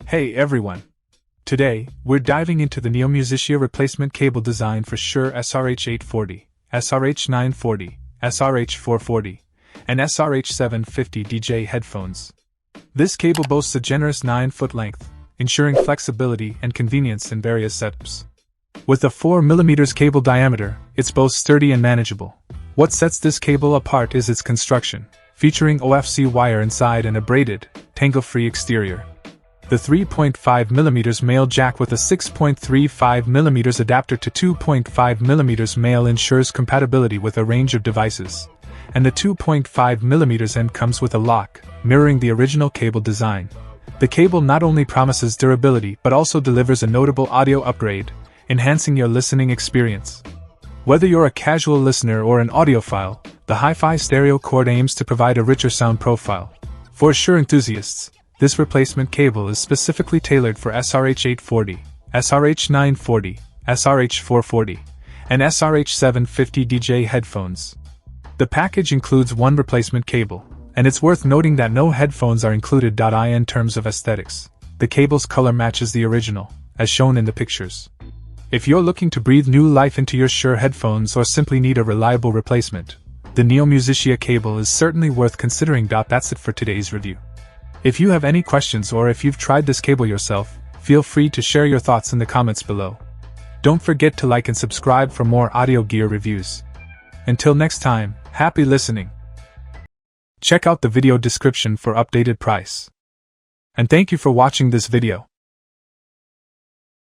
Hey everyone! Today, we're diving into the NEOMUSICIA replacement cable design for SHURE SRH840, SRH940, SRH440, and SRH750 DJ headphones. This cable boasts a generous 9-foot length, ensuring flexibility and convenience in various setups. With a 4mm cable diameter, it's both sturdy and manageable. What sets this cable apart is its construction, featuring OFC wire inside and a braided, tangle-free exterior. The 3.5mm male jack with a 6.35mm adapter to 2.5mm male ensures compatibility with a range of devices, and the 2.5mm end comes with a lock, mirroring the original cable design. The cable not only promises durability but also delivers a notable audio upgrade, enhancing your listening experience. Whether you're a casual listener or an audiophile, the hi-fi stereo cord aims to provide a richer sound profile. For SHURE enthusiasts, this replacement cable is specifically tailored for SRH840, SRH940, SRH440, and SRH750 DJ headphones. The package includes one replacement cable, and it's worth noting that no headphones are included. In terms of aesthetics, the cable's color matches the original, as shown in the pictures. If you're looking to breathe new life into your SHURE headphones or simply need a reliable replacement, the NEOMUSICIA cable is certainly worth considering. That's it for today's review. If you have any questions or if you've tried this cable yourself, feel free to share your thoughts in the comments below. Don't forget to like and subscribe for more audio gear reviews. Until next time, happy listening. Check out the video description for updated price. And thank you for watching this video.